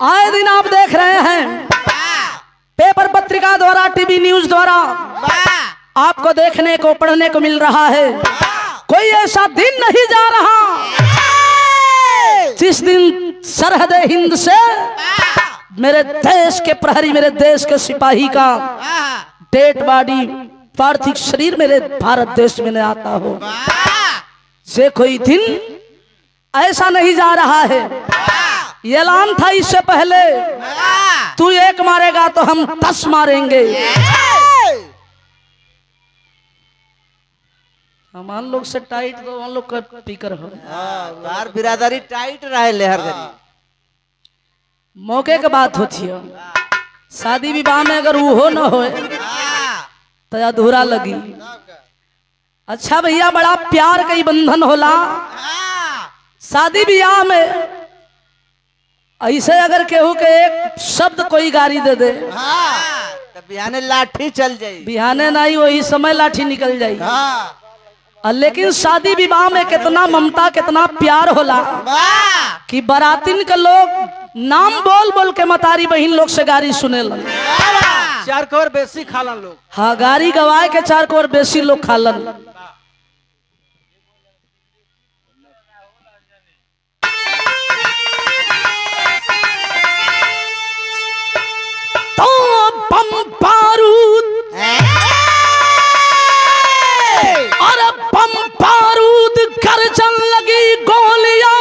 आए दिन आप देख रहे हैं पेपर पत्रिका द्वारा, टीवी न्यूज द्वारा आपको देखने को पढ़ने को मिल रहा है। कोई ऐसा दिन नहीं जा रहा जिस दिन सरहद हिंद से मेरे देश के प्रहरी, मेरे देश के सिपाही का डेड बॉडी, पार्थिव शरीर मेरे भारत देश में न आता हो। से कोई दिन ऐसा नहीं जा रहा है। ये ऐलान था इससे पहले, तू एक मारेगा तो हम 10 मारेंगे। हमारे लोग से टाइट तो हम लोग का पीकर हो। बार बिरादरी टाइट रहे लेहर गरी। मौके के बात होती है, शादी विवाह में अगर वो न हो तो अधूरा लगी। अच्छा भैया, बड़ा प्यार का ही बंधन होला। शादी ब्याह में ऐसे अगर केहू के एक शब्द कोई गारी दे दे, तो बिहाने लाठी चल जाई। बिहाने नहीं, वही समय लाठी निकल जाई। लेकिन शादी विवाह में कितना ममता, कितना प्यार होला कि बारातिन के लोग नाम बोल बोल के मतारी बहन लोग से गारी सुने लन। 4 कोर बेसी खालन लोग। हाँ, गारी गवाए के 4 कोर बेसी लोग खालन। तो बम बारूद और बम बारूद गरजन लगी गोलियां,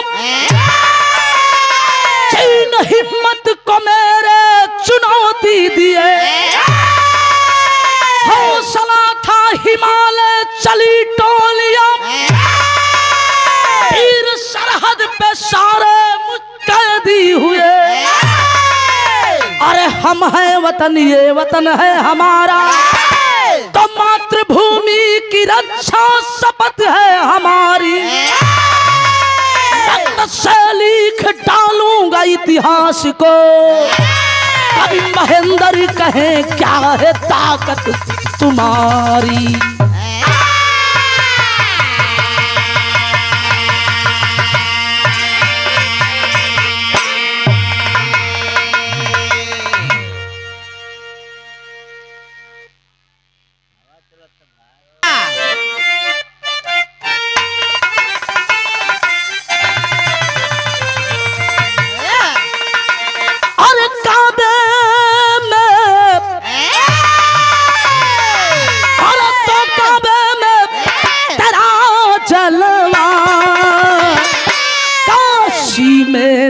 चीन हिम्मत को मेरे चुनौती दिए। हौसला था हिमालय चली टोलियां, तीर सरहद पे सारे मुस्तैदी हुए। अरे हम हैं वतन, ये वतन है हमारा, तो मातृभूमि की रक्षा शपथ है हमारी। रक्त से लिख डालूंगा इतिहास को, कभी महेंद्र कहे क्या है ताकत तुम्हारी।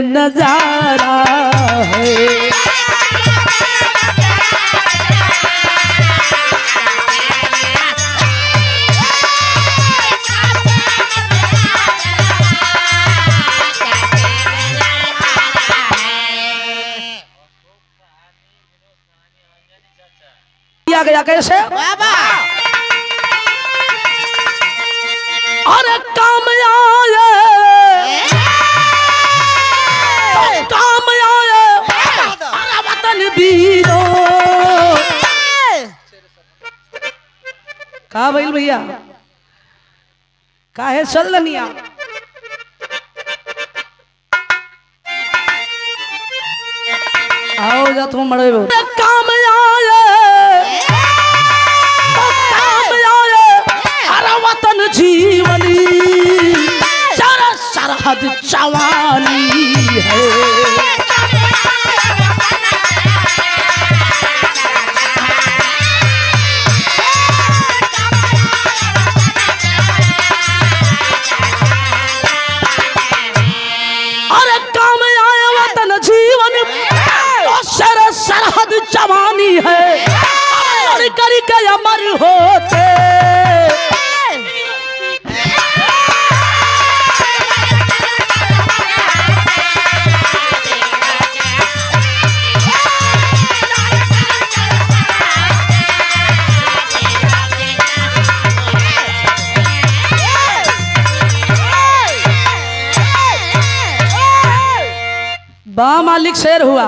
नजारा है किया गया कैसे? अरे काम आए का भइल भैया, काहे चल रनिया? आओ जा तुम मरे हो। काम आए अरे वतन जीवनी, सारा सरहद जवानी है। सरहद जवानी है, करके अमर होते। बा मालिक शेर हुआ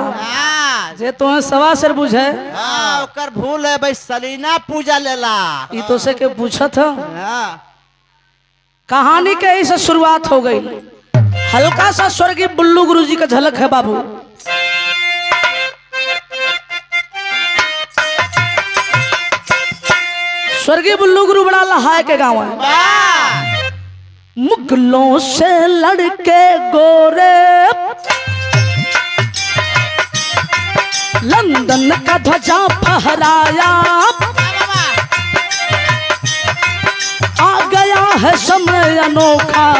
जे तो सवा शेर बुझे। ओकर भूल है भाई, सलीना पूजा लेला। ई तो से के पूछत ह। कहानी के ऐसे शुरुआत हो गई। हल्का सा स्वर्गीय बुल्लू गुरुजी का झलक है बाबू। स्वर्गीय बुल्लू गुरु बड़ा लहाय के गाँव है। मुगलों से लड़के गोरे लंदन का ध्वजा फहराया, आ गया है समय अनोखा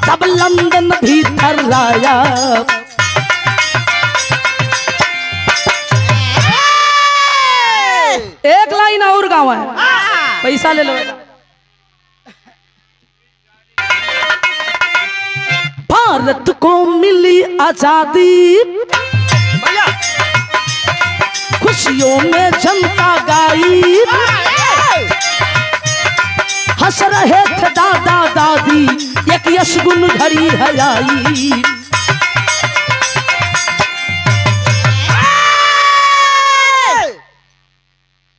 तब लंदन भी थर्राया। एक लाइन और गाँव है, पैसा ले लो। भारत को मिली आजादी, खुशियों में जनता गाई, हंस रहे थे दादा दादी एक यशगुन घड़ी है आई।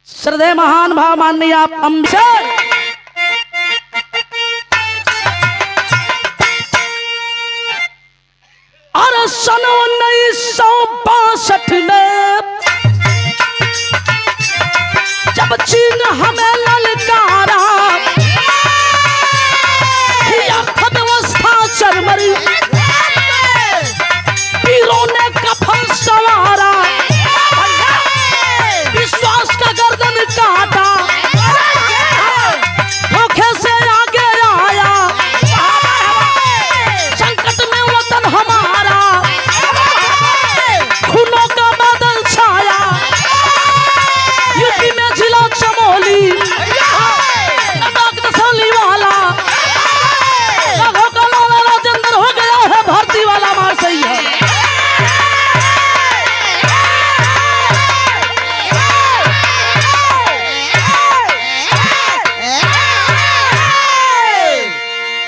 श्रद्धेय महान भाव माननीय आप अम्बेडकर और सन 1962 में जब चीन हमें ललकारा, अर्थव्यवस्था चरमरी, वीरों ने कफन सवारा, विश्वास का गर्दन काटा, धोखे से आगे आया, संकट में वतन हमारा, खूनों का बादल छाया, यूपी में जिला चमोली, वाला राजेंद्र हो गया है, भर्ती वाला मार सही है।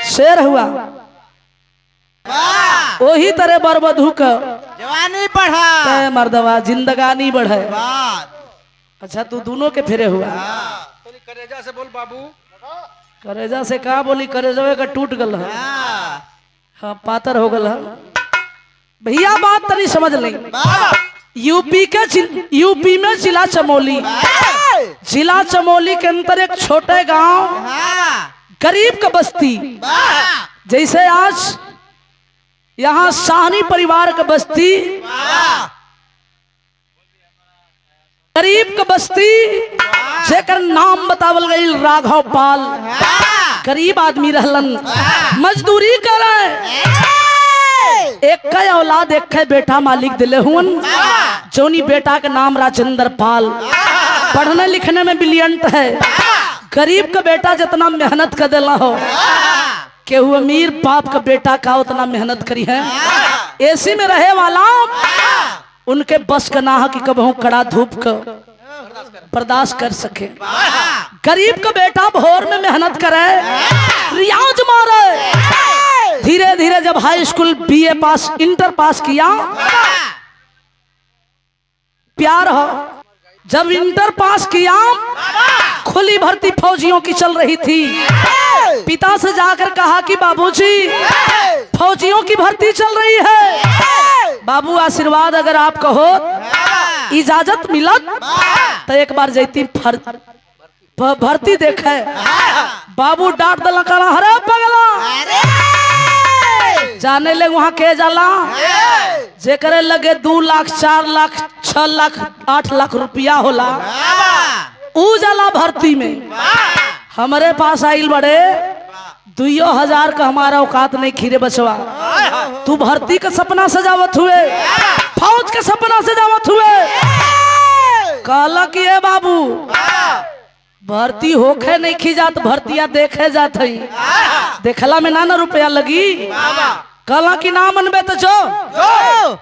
शेर हुआ वही तरह बरबधू का जवानी बढ़ा मर्दवा जिंदगानी बढ़े। अच्छा तू दोनों के फेरे हुआ। करेजा से बोल बाबू। करेजा से कहा बोली, करेजा का टूट गल है। हाँ पातर हो गल है भैया, बात तरी समझ ले। यूपी में जिला चमोली, जिला चमोली के अंदर एक छोटे गांव गरीब का बस्ती, जैसे आज यहाँ शाहनी परिवार का बस्ती, गरीब का बस्ती जेकर नाम बतावल गई राघव पाल। गरीब आदमी रहलन, मजदूरी करे, एक का औलाद एक का बेटा मालिक दिले हुन, जोनी बेटा का नाम राजेंद्र पाल। पढ़ने लिखने में ब्रिलियंट है। गरीब का बेटा जितना मेहनत कर देला हो, केहू अमीर बाप का बेटा का उतना मेहनत करी है। एसी में रहे वाला उनके बस का ना कि कबहू कड़ा धूप का बर्दाश्त कर सके। गरीब का बेटा भोर में मेहनत करे, रियाज मारे, धीरे धीरे जब हाई स्कूल बीए पास इंटर पास किया, प्यार हो, जब इंटर पास किया खुली भर्ती फौजियों की चल रही थी। पिता से जाकर कहा कि बाबूजी फौजियों की भर्ती चल रही है, बाबू आशीर्वाद अगर आप कहो इजाजत मिलत तो एक बार जैती भर्ती देखे। बाबू डांट दला करा, हरे पगला जाने ले वहां के जाला जे करे लगे 2 लाख 4 लाख 6 लाख 8 लाख रुपया होला, ऊ जाला भर्ती में। हमारे पास आइल बड़े 2000 का हमारा औकात नहीं खीरे बचवा, तू भर्ती का सपना सजावत हुए, फौज का सपना सजावत हुए। कहला कि ए बाबू भर्ती होखे नहीं खी जात, भर्तियां देखे जात है, देखला में ना रुपया लगी। कहला कि ना मनबे तो जो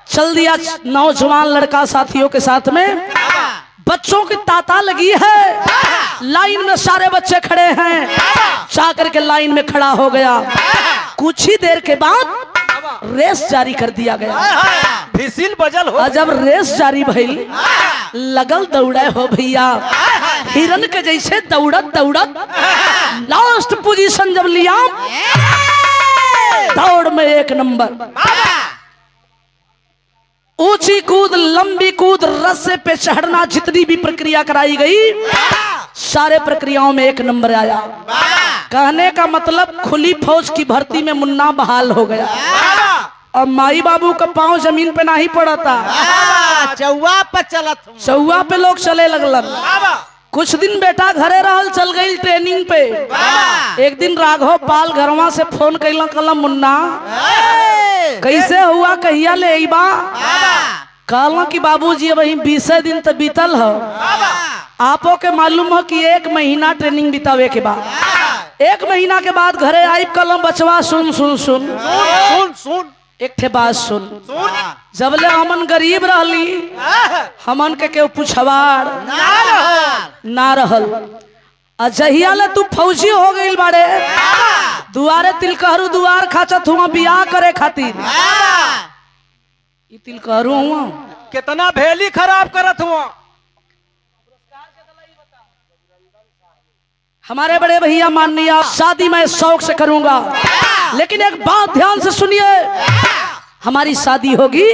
चल दिया नौजवान लड़का साथियों के साथ में। बच्चों की ताता लगी है, लाइन में सारे बच्चे खड़े हैं, जाकर के लाइन में खड़ा हो गया। कुछ ही देर के बाद रेस जारी कर दिया गया। फिसिल बजल हो। जब रेस जारी भइल, लगल दौड़े हो भैया, हिरन के जैसे दौड़त दौड़त लास्ट पोजीशन जब लिया, दौड़ में 1 नंबर। ऊंची कूद, लंबी कूद, रस्से पे चढ़ना, जितनी भी प्रक्रिया कराई गई सारे प्रक्रियाओं में 1 नंबर आया। कहने का मतलब खुली फौज की भर्ती में मुन्ना बहाल हो गया। अब माई बाबू का पांव जमीन पे नहीं पड़ा था, चौवा पर चलत हूँ। चौवा पे लोग चले लगलन। कुछ दिन बेटा घरे रहल, चल गई ट्रेनिंग पे। एक दिन राघव पाल घरवा से फोन कैला, कहला मुन्ना कैसे हुआ, कहिया ले अइबा। कहला कि बाबूजी अब 20 दिन तो बीतल हो, आपो के मालूम हो कि 1 महीना ट्रेनिंग बितावे के बाद 1 महीना के बाद घरे आई। कलम बचवा सुन सुन सुन सुन सुन एक ठे बात सुन, जबले हमन गरीब रहली हमन के केहू पुछवाड़ ना रहल, अजहिया ले तू फौजी हो गई बाड़े, दुआरे तिलकहरू दुआर खाचत हुआ बियाह करे खातिर। तिलकहरू हुआ कितना भेली खराब करत हुआ। हमारे बड़े भैया माननीय, शादी मैं शौक से करूंगा, लेकिन एक बात ध्यान से सुनिए, हमारी शादी होगी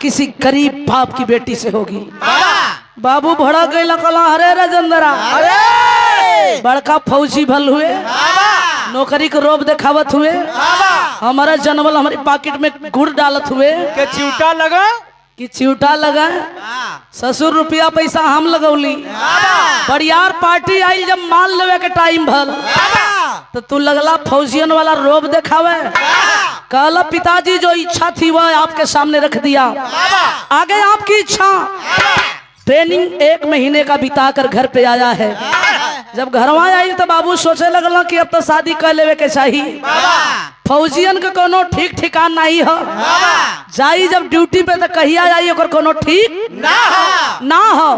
किसी गरीब बाप की बेटी से होगी। बाबू भड़क गई, कला हरे राजेंद्रा बड़का फौजी भल हुए, नौकरी को रोब दिखावत हुए, हमारा जनमल हमारी पॉकेट में गुड़ डालत हुए के चिवटा लगा कि चिवटा लगा। ससुर रुपया पैसा हम लगौली, बड़ियार पार्टी आई जब माल लेवे के टाइम भल तो तू लगला फौजियन वाला रोब दिखावे। कहला पिताजी जो इच्छा थी वह आपके सामने रख दिया, आगे आपकी इच्छा। ट्रेनिंग 1 महीने का बिताकर घर पे आया है। जब घरवा आई तो बाबू सोचे लगल कि अब तो शादी कर लेवे के चाहिए। फौजियन के कोनो ठीक ठिकान नहीं हो, जाई जब ड्यूटी पे तो कहिया आई ओकर कोनो ठीक ना हो।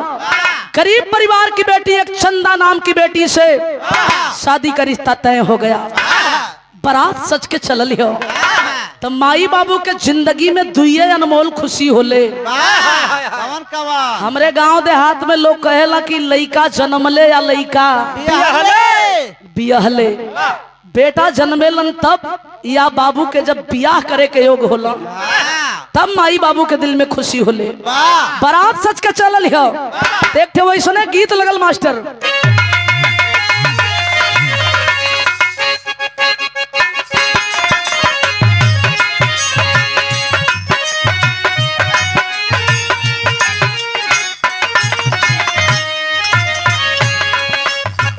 गरीब परिवार की बेटी, एक चंदा नाम की बेटी से शादी का रिश्ता तय हो गया। बारात सच के चलल हो तो माई बाबू के जिंदगी में दुइये अनमोल खुशी होले। हमरे गांव देहात में लोग कहेला कि लइका जन्मले या लइका बियाहले। बेटा जन्मेलन तब या बाबू के जब बियाह करे के योग होला तब माई बाबू के दिल में खुशी होले। बारात सच के चलल हो, देखते वैसने गीत लगल मास्टर।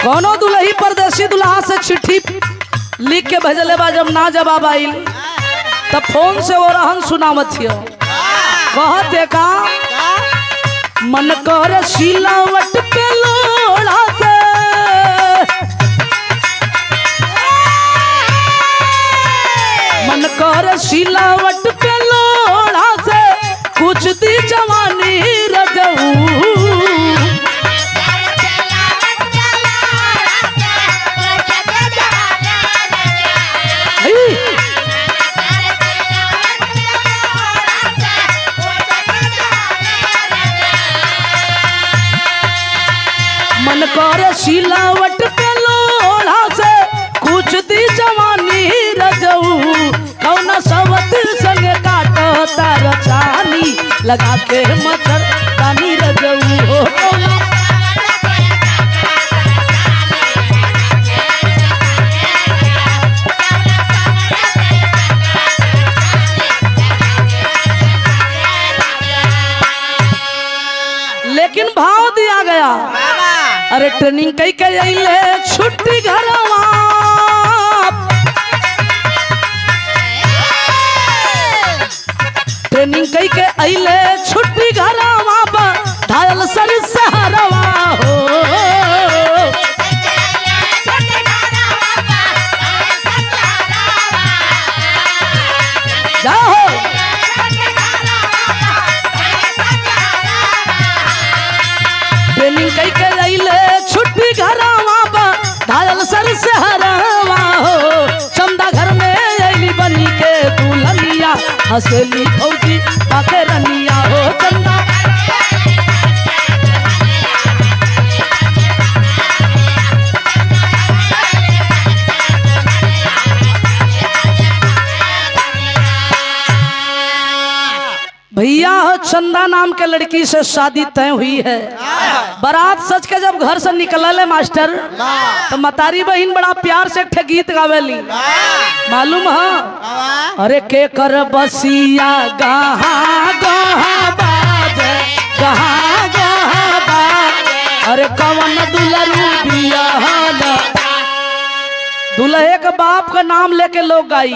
कोनो दुल्ही परदेसी दुल्हा से चिट्ठी लिख के भेजले बा, जब ना जवाब आइल तब फोन से वो रहन सुनावत हियो। कहते का मन कर सिलावट पे लोढ़ा से, मन कर सिलावट पे लोढ़ा से, कुछ दी जवानी रजऊ। मन कर सिलावट पे लोढ़ा से, कुछ दी जवानी रजऊ। कौन सवत संग काटो तार चानी, लगा के मच्छर दानी रजऊ हो। लेकिन भाव दिया गया, अरे ट्रेनिंग कई के अइले छुट्टी घरवा, ट्रेनिंग कई के अइले छुट्टी घरवा, घायल सर सहरवा हो। जाओ ट्रेनिंग कई के अइले छुट्टी घरवा, घायल सर सहरवा हो। चंदा घर में अइली बनी के दुल्हनिया, हंसली फौजी पाके रनिया हो। चंदा भैया हो चंदा नाम के लड़की से शादी तय हुई है। बारात सच के जब घर से निकलल है मास्टर, तो मतारी बहन बड़ा प्यार से एक गीत गावेली, मालूम है? अरे के कर बसिया गहा गहा बाजे, गहा गहा बाजे, अरे कवन दुलरू बियाहल। दुल्हे के बाप का नाम लेके लोग गाई।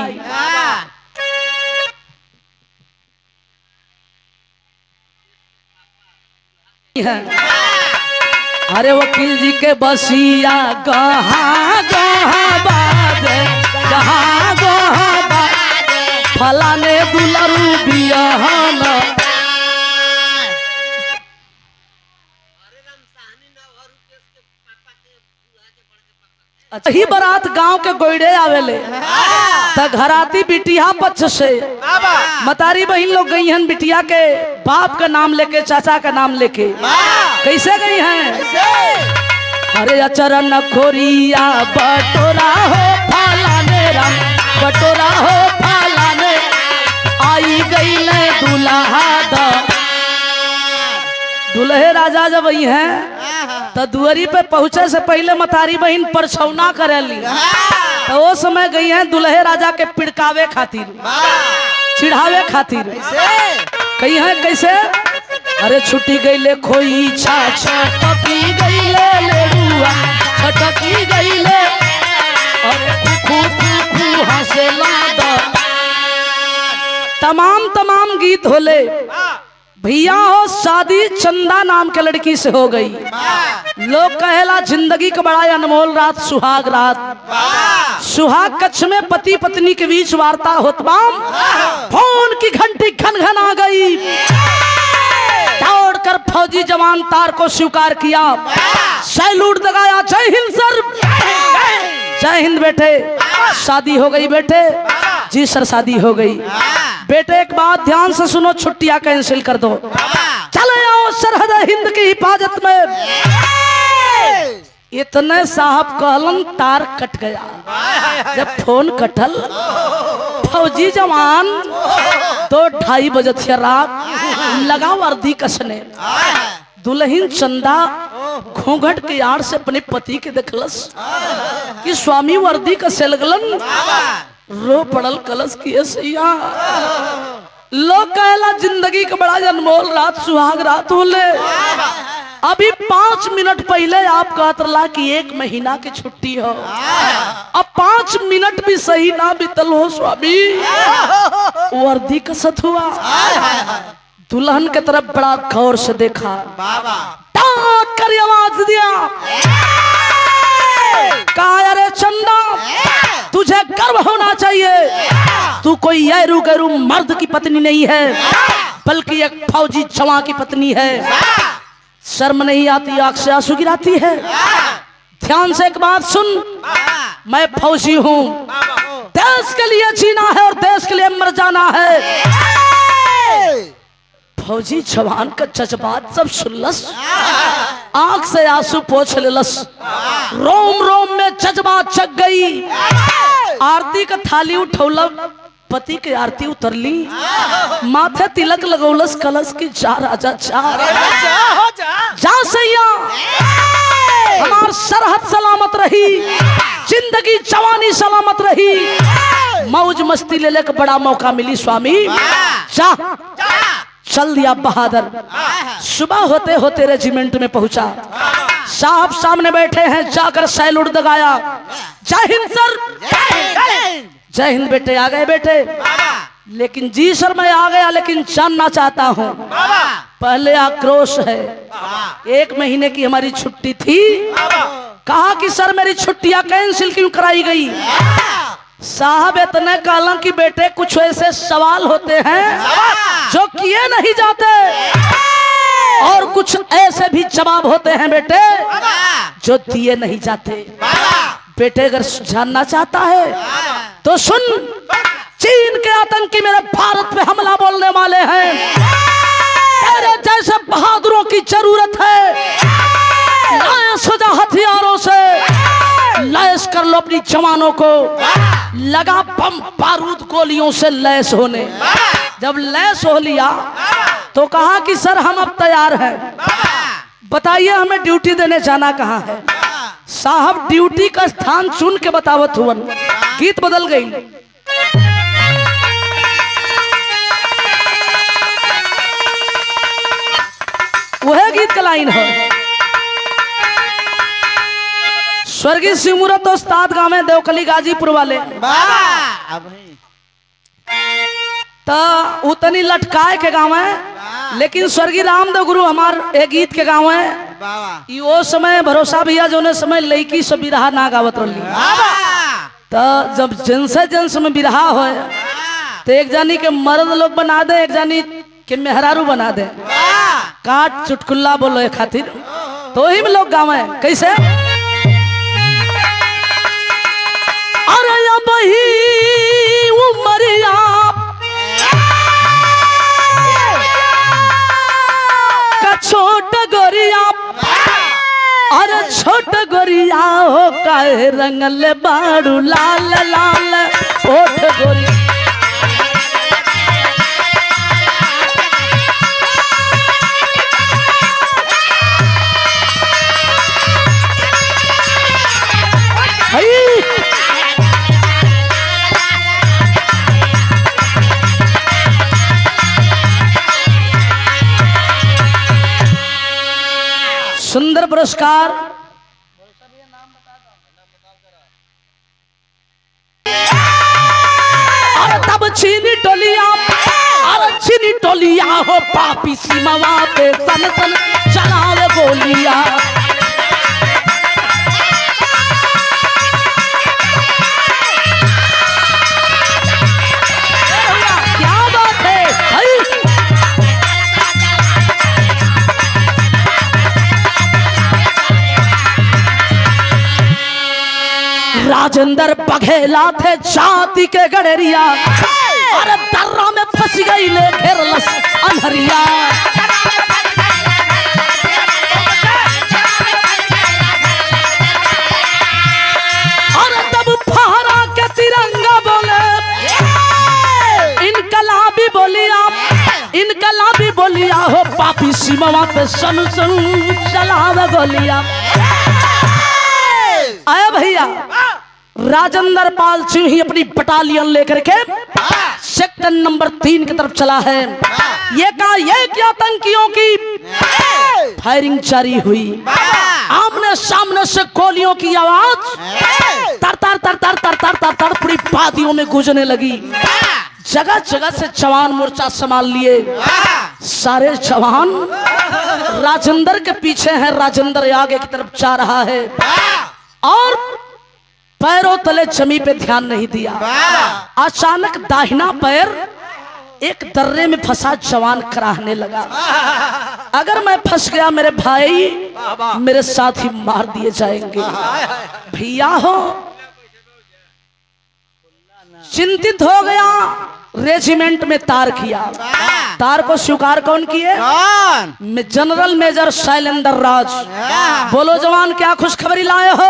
अरे वकील जी के बसिया गहा गहा बाजे, गहा गहा बाजे, फलाने दुलरू बियाहल। ही बारात गांव के गोइडे आवेले, त घराती बिटिया पक्ष से मतारी बहन लोग गई हैं बिटिया के बाप का नाम लेके, चाचा का नाम लेके। कैसे गई हैं? अरे अचरन खोरिया बटोरा हो फलाने राम, बटोरा हो फलाने, आई गई ले दुल्हा द। दुल्हे राजा जब आई हैं तो दुआरी पे पहुंचे से पहले मतारी बहन परछौना करेली, तो वो समय गई हैं दुल्हे राजा के पिड़कावे खातिर, चिढ़ावे खातिर। कही हैं कैसे? अरे छुट्टी गई ले खोई छा, छटकी गई ले लेडुआ, छटकी गई ले, अरे कुकू कुकू हंसेला द। तमाम गीत होले। भैया हो शादी चंदा नाम के लड़की से हो गई। लोग कहेला जिंदगी का बड़ा अनमोल रात सुहाग रात। सुहाग कक्ष में पति पत्नी के बीच वार्ता होतबाम, फोन की घंटी घन घन आ गई। दौड़कर फौजी जवान तार को स्वीकार किया, सैल्यूट लगाया, जय हिंद सर, जय हिंद बेटे। शादी हो गई बेटे? जी सर शादी हो गई। बेटे एक बात ध्यान से सुनो, छुट्टियां कैंसिल कर दो, चले आओ सरहद हिंद की हिफाजत में। इतने साहब कहलन तार कट गया। जब फोन कटल, फौजी जवान 2-2:30 बजे थी रात, लगा वर्दी कसने। दुल्हन चंदा घूंघट के आड़ से अपने पति के देखलस कि स्वामी वर्दी कसे लगलन, रो पड़ल कलश की सैया। लोग कहला जिंदगी का बड़ा अनमोल रात सुहाग रात होले। अभी 5 मिनट पहले आप कहत रहा कि 1 महीना की छुट्टी हो, अब 5 मिनट भी सही ना बीतल हो स्वामी, वर्दी कसत हुआ। दुल्हन के तरफ बड़ा गौर से देखा, डांट कर आवाज दिया, कहा अरे चंदा तुझे गर्व होना चाहिए, तू कोई गैरू गैरू मर्द की पत्नी नहीं है, बल्कि एक फौजी जवान की पत्नी है। शर्म नहीं आती, आंख से आंसू गिराती है। ध्यान से एक बात सुन, मैं फौजी हूँ, देश के लिए जीना है और देश के लिए मर जाना है। फौजी जवान का जज्बात सब सुनलस, आंख से आंसू पोंछ लेलस, रोम रोम में जज्बात जग गई। आरती का थाली उठौला, पति के आरती उतरली, माथे तिलक लगौलस, कलश की जा राजा जा सैया, हमार सरहद सलामत रही, जिंदगी जवानी सलामत रही, मौज मस्ती लेने का बड़ा मौका मिली स्वामी, जा। चल दिया बहादुर। सुबह होते होते रेजिमेंट में पहुंचा, साहब सामने बैठे हैं, जाकर सैल्यूट दगाया, जय हिंद सर, जय हिंद बेटे। आ गए बेटे? लेकिन जी सर मैं आ गया, लेकिन जानना चाहता हूँ, पहले आक्रोश है, 1 महीने की हमारी छुट्टी थी, कहा कि सर मेरी छुट्टियां कैंसिल क्यों कराई गई? साहब इतने कहलन कि बेटे कुछ ऐसे सवाल होते हैं जो किए नहीं जाते, और कुछ ऐसे भी जवाब होते हैं बेटे जो दिए नहीं जाते। बेटे अगर जानना चाहता है तो सुन, चीन के आतंकी मेरे भारत पे हमला बोलने वाले हैं, तेरे जैसे बहादुरों की जरूरत है, लैस हो जा हथियारों से, लैस कर लो अपनी जवानों को लगा बम बारूद गोलियों से लैस होने। जब लैस हो लिया तो कहा कि सर हम अब तैयार हैं, बताइए हमें ड्यूटी देने जाना कहाँ है। साहब ड्यूटी का स्थान चुन के बतावत हुआ, गीत बदल गई। वह गीत का लाइन है, स्वर्गीय सिमूरत उस्ताद गाँव में देवकली गाजीपुर वाले तो उतनी लटकाए के गाँव है, लेकिन स्वर्गीय रामदेव गुरु हमार एक गीत के गाँव है। वो समय भरोसा भैया जो ने समय लड़की से बिरहा ना गावत रही, तो जब जेंस में बिरहा हो तो एक जानी के मर्द लोग बना दे, एक जानी के मेहरारू बना दे, काट चुटकुल्ला बोलो खातिर, तो ही में लोग गाँव है। कैसे अरे बही उमरिया का छोट गोरिया, अरे छोट गोरिया हो काहे रंगल बाड़ू लाल लाल ओठ गोरिया। सुंदर पुरस्कार और तब चीनी टोलिया, और चीनी टोलिया हो पापी सीमा पे सन सन चलावे गोलिया। क्या बात है भाई। राजेंद्र बघेला थे जाति के गडरिया, अरे दर्रा में फंस गई ले घेरलस अनहरिया। अरे तब फहरा के तिरंगा बोले इनकलाबी बोलिया, इनकलाबी बोलिया हो पापी सीमा पे सन सन चलावे गोलिया। आया भैया राजेंद्र पाल सिंह ही अपनी बटालियन लेकर के सेक्टर नंबर 3 की तरफ चला है। ये कहा ये आतंकियों की फायरिंग जारी हुई, आमने सामने से गोलियों की आवाज तर तर तर तर तर तर तर तर पूरी वादियों में गूंजने लगी। जगह जगह से जवान मोर्चा संभाल लिए, सारे जवान राजेंद्र के पीछे हैं, राजेंद्र आगे की तरफ जा रहा है और पैरों तले जमी पे ध्यान नहीं दिया। अचानक दाहिना पैर एक दर्रे में फंसा जवान कराहने लगा, अगर मैं फंस गया मेरे भाई मेरे साथ ही मार दिए जाएंगे। भैया हो चिंतित हो गया, रेजिमेंट में तार किया। तार को स्वीकार कौन किए? जनरल मेजर शैलेंद्र राज। बोलो जवान क्या खुशखबरी लाए हो?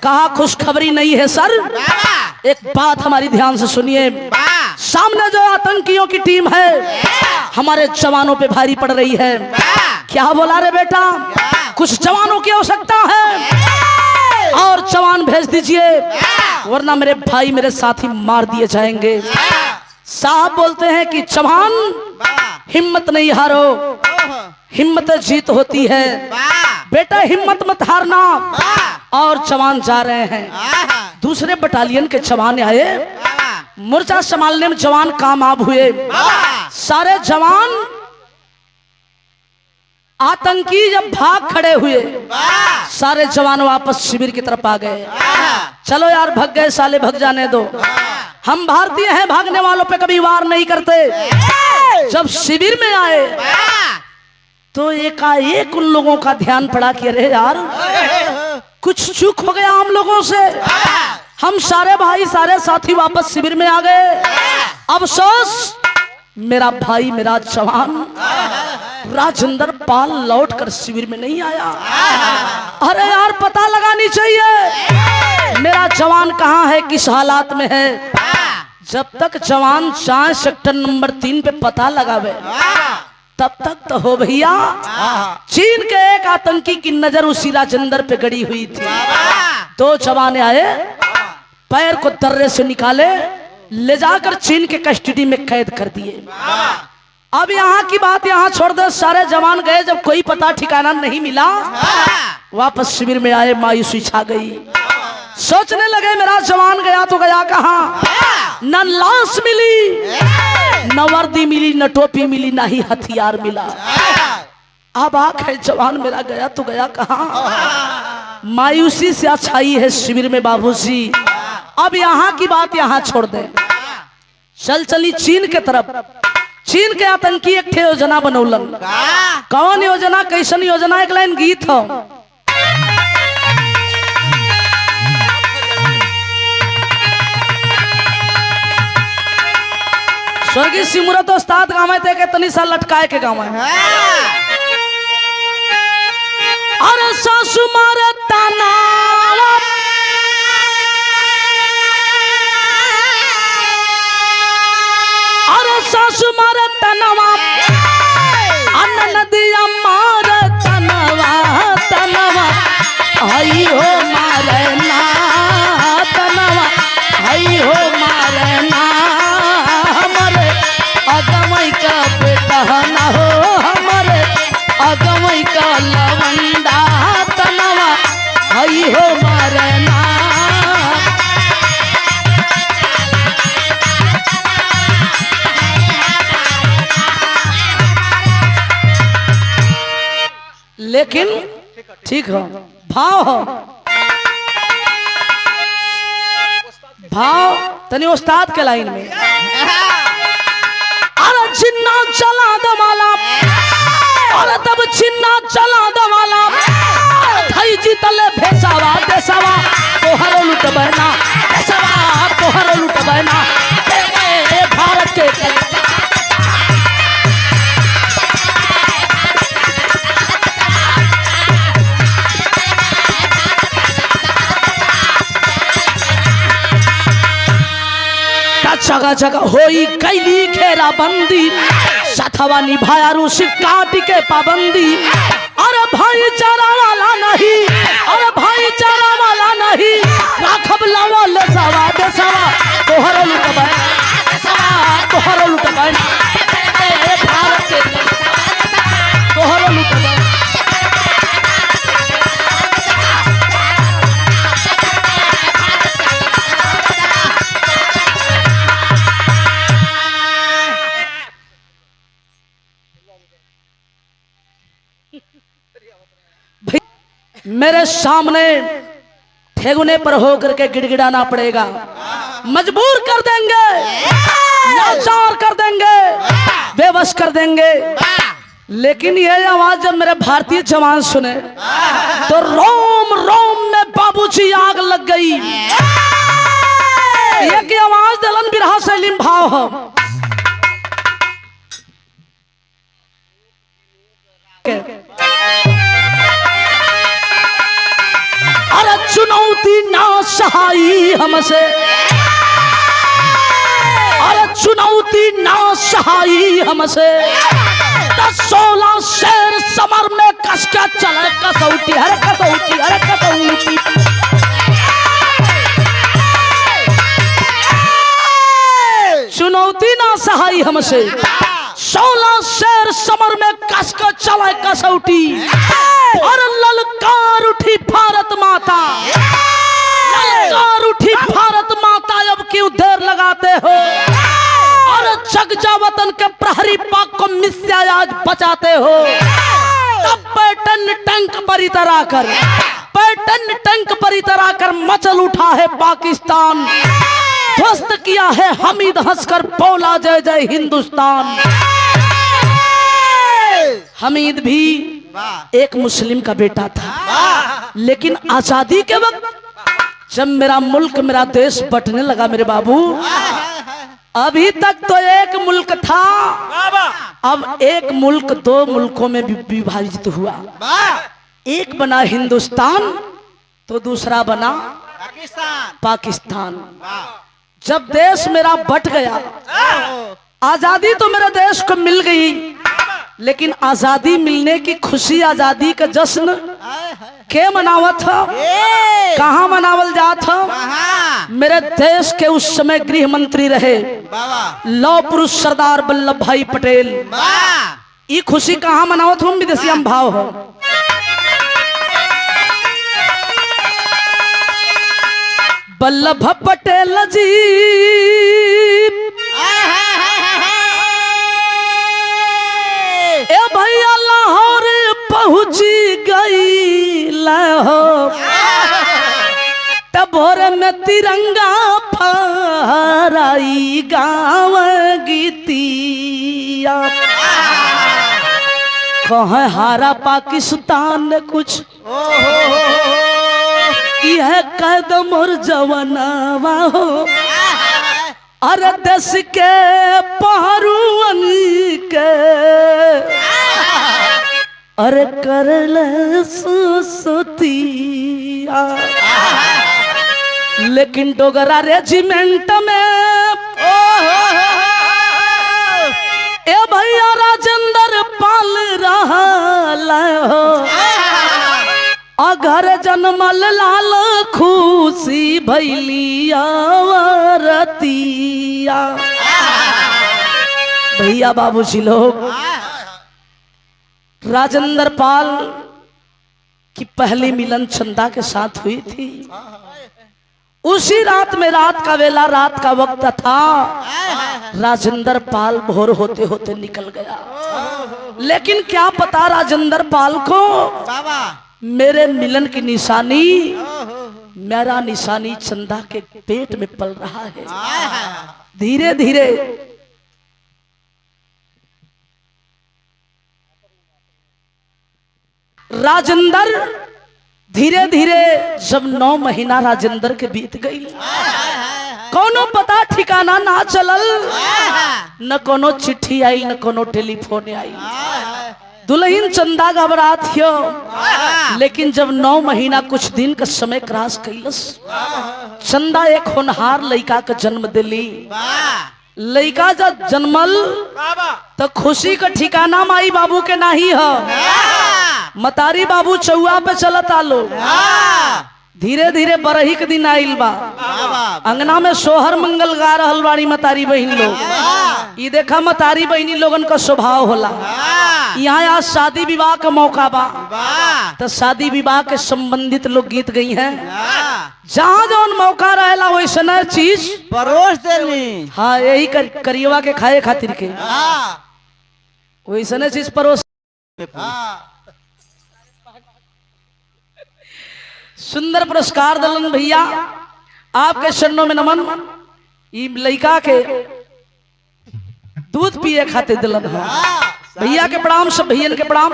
कहा खुशखबरी नहीं है सर, एक बात हमारी ध्यान से सुनिए। सामने जो आतंकियों की टीम है हमारे जवानों पे भारी पड़ रही है। क्या बोला रे बेटा? कुछ जवानों की आवश्यकता है और जवान भेज दीजिए वरना मेरे भाई मेरे साथी मार दिए जाएंगे। साहब बोलते हैं कि जवान हिम्मत नहीं हारो, हिम्मत जीत होती है। बेटा हिम्मत मत हारना। और जवान जा रहे हैं, दूसरे बटालियन के जवान आए, मोर्चा संभालने में जवान कामयाब हुए। सारे जवान आतंकी जब भाग खड़े हुए सारे जवान वापस शिविर की तरफ आ गए। चलो यार भग गए साले, भग जाने दो, हम भारतीय हैं, भागने वालों पे कभी वार नहीं करते। जब शिविर में आए तो एकाएक उन लोगों का ध्यान पड़ा कि अरे यार कुछ चूक हो गया हम लोगों से। हम सारे भाई सारे साथी वापस शिविर में आ गए। अफसोस मेरा भाई मेरा जवान राजेंद्र पाल लौटकर शिविर में नहीं आया। अरे यार पता लगानी चाहिए मेरा जवान कहाँ है, किस हालात में है। जब तक जवान चाहे सेक्टर नंबर 3 पे पता लगावे तब तक तो हो भैया। चीन के एक आतंकी की नजर उसी राजेंद्र पे गड़ी हुई थी। 2 जवान आए, पैर को दर्रे से निकाले, ले जाकर चीन के कस्टडी में कैद कर दिए। अब यहाँ की बात यहाँ छोड़ दे, सारे जवान गए, जब कोई पता ठिकाना नहीं मिला वापस शिविर में आए, मायूसी छा गई। सोचने लगे मेरा जवान गया तो गया कहाँ, न लाश मिली, न वर्दी मिली, न टोपी मिली, न ही हथियार मिला। अब आखिर जवान मेरा गया तो गया कहाँ। मायूसी से छाई है शिविर में बाबूजी। अब यहाँ की बात यहाँ छोड़ दे, चली चीन के तरफ। चीन के आतंकी एक ठे योजना बनौलन। कौन योजना, कैसन योजना, एक लाइन गीत हो। स्वर्गीय सिमरत उस्ताद गावे थे के तनी सा लटकाए के गावे। अरे सासु मारे ताना, अरे सासु मारे तनवा, अन्न नदिया मारे तनवा, तनवा हई हो मारे ना, तनवा हई हो मारे ना। हमारे अगमई का बेटा ना हो, हमारे अगमई का लवंडा, तनवा हई हो मारे ना। लेकिन ठीक हो, भाव हो, भाव तनी उस्ताद के लाइन में। अरे चिन्ना चला दवाला, अरे तब चिन्ना चला दवाला, थई जी तले भेसावा देसावा, तोहर लुट बहना देसावा, तोहर लुट बहना भारत के। जगह जगह होई कैली घेरा बंदी, सथवा निभाया रूसी काट के पाबंदी। अरे भाईचारा वाला नहीं, अरे भाईचारा वाला नहीं, राखब लावा ले सवा दे सवा, तोहर लुट बहना सवा, तोहर लुट बहना भारत के, तोहर लुट बहना। मेरे सामने ठेगुने पर होकर के गिड़गिड़ाना पड़ेगा, मजबूर कर देंगे, लाचार कर देंगे, बेबस कर देंगे। लेकिन ये आवाज जब मेरे भारतीय जवान सुने तो रोम रोम में बाबूजी आग लग गई। ये की आवाज दलन बिरहा सलीम भाव हो। अरे चुनौती ना सहाई हमसे, अरे चुनौती ना सहाई हमसे, 10-16 शेर समर में कस के चले कसौटी, अरे कसौटी, अरे कसौटी। चुनौती ना सहाई हमसे, 16 शेर समर में कस के चले कसौटी। और ललकार उठी भारत माता, ललकार उठी भारत माता, अब क्यों देर लगाते हो। और जगजा वतन के प्रहरी पाक को मिस्या आज बचाते हो। तब पैटर्न टैंक पर इतरा कर, पैटर्न टैंक पर इतरा कर मचल उठा है पाकिस्तान। ध्वस्त किया है हमीद हंसकर, बोला जय जय हिंदुस्तान। हमीद भी एक मुस्लिम का बेटा था, लेकिन आजादी के वक्त जब मेरा मुल्क, मेरा देश बटने लगा मेरे बाबू, अभी तक तो एक मुल्क था, बाबा अब एक मुल्क दो मुल्कों में विभाजित हुआ। वाह एक बना हिंदुस्तान तो दूसरा बना पाकिस्तान पाकिस्तान। वाह जब देश मेरा बट गया, आजादी तो मेरे देश को मिल गई, लेकिन आजादी मिलने की खुशी, आजादी का जश्न हाय हाय के मनावत था, ए कहाँ मनावल जात था? कहाँ मेरे देश के उस समय गृह मंत्री रहे बाबा लौह पुरुष सरदार वल्लभ भाई पटेल। वाह ये खुशी कहाँ मनावत हूँ? विदेशी हम भाव हो। वल्लभ पटेल जी ए भैया लाहौर पहुंची गई लाहौर, तब भोर में तिरंगा फहराई गाँव गीतिया। कहे हारा पाकिस्तान ने कुछ यह कदम और जवानावा हो, अरे देश के पहरुअन के अरे करल सुसतिया। लेकिन डोगरा रेजिमेंट में ए भैया राजेंद्र पाल रहा हो, अगर जन्मल लाल खुशी भैलिया रतिया। भैया बाबूजी लोग, राजेंद्र पाल की पहली मिलन चंदा के साथ हुई थी। उसी रात में, रात का वेला, रात का वक्त था, राजेंद्र पाल भोर होते होते निकल गया। लेकिन क्या पता राजेंद्र पाल को बाबा मेरे मिलन की निशानी, मेरा निशानी चंदा के पेट में पल रहा है। धीरे धीरे राजेंद्र, धीरे धीरे जब 9 महीना राजेंद्र के बीत गई, कोनो पता ठिकाना ना चलल, न कोनो चिट्ठी आई, न कोनो टेलीफोन आई। दुल्हन चंदा घबरात थियो, लेकिन जब 9 महीना कुछ दिन का समय क्रॉस कैलस, चंदा एक होनहार लड़का का जन्म दिली। लड़का जब जन्मल बाबा तो खुशी का ठिकाना माई बाबू के नाही हो। मतारी बाबू चौआ पे चलत आलो। धीरे धीरे बरही के दिन आइल बा, अंगना में सोहर मंगल गा रहल बाड़ी मतारी बहन लोग। ये देखा मतारी बहनी लोगन का स्वभाव होला। यहाँ आज शादी विवाह का मौका बा, तो शादी विवाह के संबंधित लोग गीत गई हैं। जहाँ जौन मौका रहेला वैसने चीज परोस देनी। हाँ, यही करियवा के खाए खातिर के वैसने चीज परोस। सुंदर पुरस्कार दलन भैया, आपके चरणों में नमन। ई लड़का के दूध पिए खातिर दिलन है। भैया के प्रणाम, सब भैया के प्रणाम।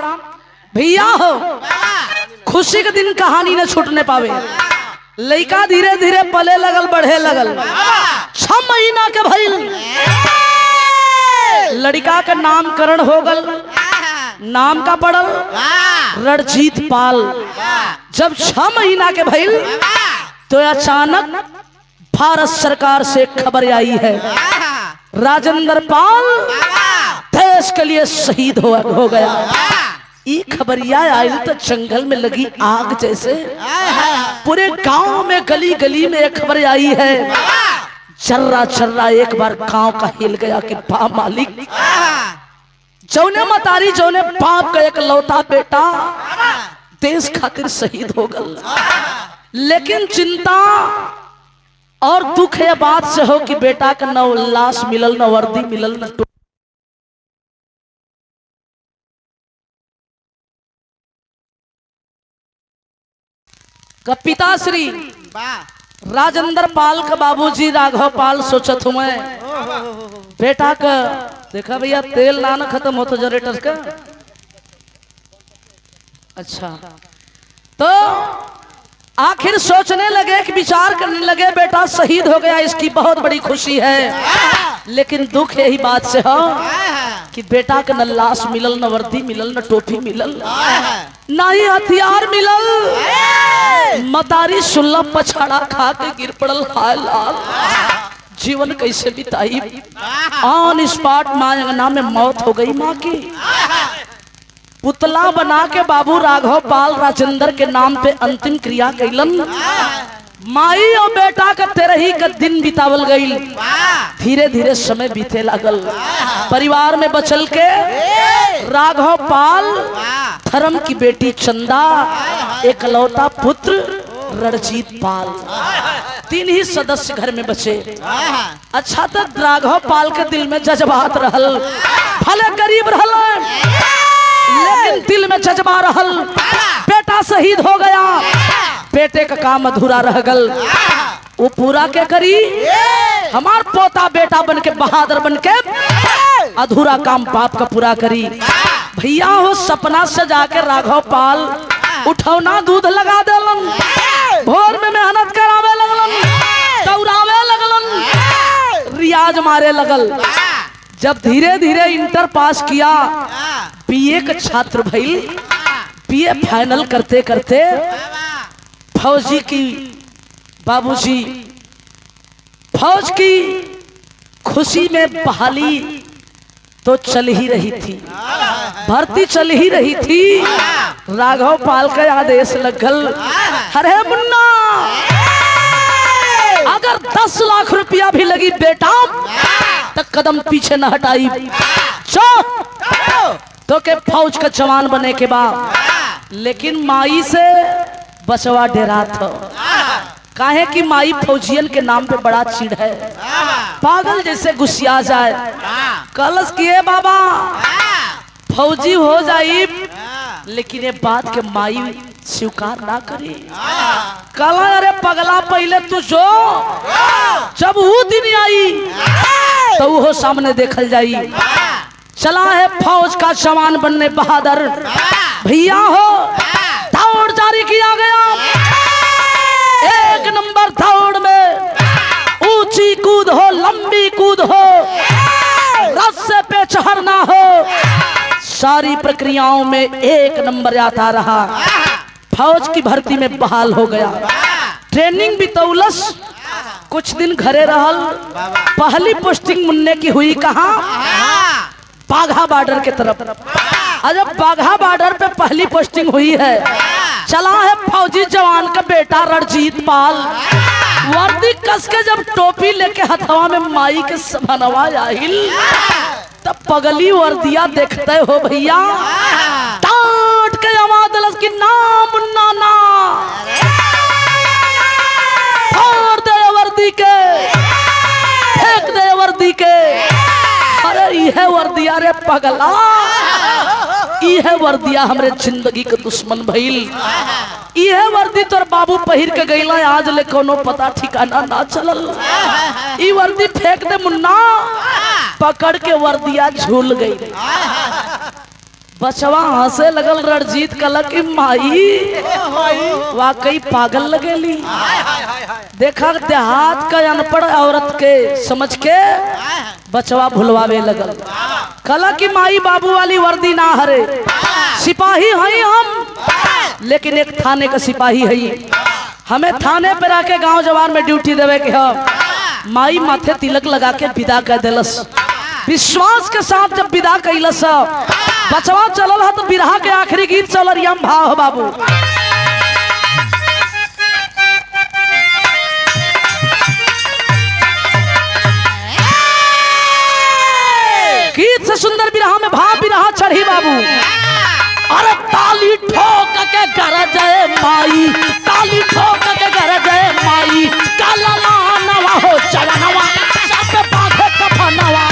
भैया हो, खुशी के दिन कहानी न छूटने पावे। लड़का धीरे धीरे पले लगल, बढ़े लगल। 6 महीना के भइल, लड़का का नामकरण हो गल। नाम का पड़ल रणजीत पाल। जब 6 महीना के भइल तो अचानक भारत सरकार से खबर आई है, राजेंद्र पाल देश के लिए शहीद हो गया। ये खबरिया आई तो जंगल में लगी आग जैसे, पूरे गांव में गली गली में एक खबर आई है। चर्रा चर्रा एक बार गांव का हिल गया कि बा मालिक, जौने मतारी, जौने बाप का एक लौता बेटा देश खातिर शहीद हो गल। लेकिन चिंता और दुख ये बात से हो कि बेटा का न लाश मिलल, न वर्दी मिलल, न का पिताश्री राजेंद्र पाल का बाबूजी राघव पाल सोचत हुए बेटा का, देखा भैया तेल ना ना खत्म हो तो जनरेटर का। अच्छा, तो आखिर सोचने लगे कि विचार करने लगे बेटा शहीद हो गया, इसकी बहुत बड़ी खुशी है, लेकिन दुख यही बात से हो कि बेटा के न लाश मिलल, न वर्दी मिलल, न टोपी मिलल, ना ही हथियार मिलल। मतारी सुल्ला पछाड़ा खा के गिर पड़ल। हाय लाल, जीवन कैसे बिताई। ऑन स्पॉट मां अंगना में मौत हो गई मां की। पुतला बना के बाबू राघव पाल राजेंद्र के नाम पे अंतिम क्रिया कैलन। माई और बेटा का 13 का दिन बितावल गई। धीरे धीरे समय बीते लागल। परिवार में बचल के राघव पाल, धर्म की बेटी चंदा, एकलौता पुत्र रणजीत पाल, 3 ही सदस्य घर में बचे। अच्छा तक राघव पाल के दिल में जज्बात रहल, भले गरीब रहल लेकिन दिल में जज्बा रहल। बेटा शहीद हो गया, बेटे का काम अधूरा रह गल, वो पूरा के करी। हमार पोता बेटा बन के बहादुर बन के अधूरा काम बाप का पूरा करी। भैया हो सपना सजा के राघव पाल उठौना दूध लगा देलन, भोर में मेहनत करावे लगलन, दौड़ावे लगलन, रियाज मारे लगल। जब धीरे धीरे इंटर पास किया, बीए का छात्र भइल। बीए फाइनल करते करते फौजी की बाबूजी फौज की खुशी में बहाली तो चल ही रही थी, भर्ती चल ही रही थी। राघव पाल का आदेश लगल, अरे मुन्ना अगर 10 लाख रुपया भी लगी बेटा तक कदम पीछे न हटाई। तो के फौज का जवान बने के बाद, लेकिन माई से बचवा डेरा था। काहे कि माई फौजियन के नाम पे बड़ा चिढ़ है, पागल जैसे गुस्सिया जाए। कलश किए बाबा फौजी हो जाई, लेकिन ये बात के माई स्वीकार ना करी। कला अरे पगला पहले तू जो जब वो दिन आई तो वो सामने देखल जाई। चला है फौज का जवान बनने बहादुर। भैया हो दौड़ जारी किया गया। 1 नंबर दौड़ में ऊंची कूद हो, लंबी कूद हो, रस्से पे चढ़ना हो, सारी प्रक्रियाओं में 1 नंबर आता रहा। फौज की भर्ती में बहाल हो गया। ट्रेनिंग भी तौलस, कुछ दिन घरे रहल। पहली पोस्टिंग मुन्ने की हुई कहाँ? बाघा बॉर्डर के तरफ। जब बाघा बॉर्डर पे पहली पोस्टिंग हुई है, चला है फौजी जवान का बेटा रणजीत पाल। वर्दी कस के जब टोपी लेके हथवा में माई के सबनवा आहिल, तब पगली वर्दिया देखते हो भैया, टाट के आवाज लस की ना मुन्ना ना, फोड़ दे वर्दी के, फेंक दे वर्दी के। अरे यह वर्दिया रे पगला, यह वर्दिया हमरे जिंदगी के दुश्मन भइल। यह वर्दी तोर बाबू पहिर के गईला, आज ले कोनो पता ठिकाना ना चलल। ई वर्दी फेंक दे मुन्ना। पकड़ के वर्दिया झूल गई। बचवा हंसे लगल। रणजीत कला की माई वाकई पागल लगेली। देखा देहात का अनपढ़ औरत के समझ के बचवा भुलवावे लगल। कला की माई बाबू वाली वर्दी ना हरे, सिपाही हई हम, लेकिन एक थाने का सिपाही हई। हमें थाने पे रखे गांव जवान में ड्यूटी देवे के हम। माई माथे तिलक लगा के विदा कर देलस। विश्वास के साथ जब विदा कैलस, बचवा चलल है तो बिरहा के आखिरी गीत चलल यम भाव बाबू। गीत से सुंदर बिरहा में भाव बिरहा चढ़ी बाबू। अरे ताली ठोक के गरजे माई, ताली ठोक के गरजे माई, काला नवा हो चरणवा सब बांधे कफनवा।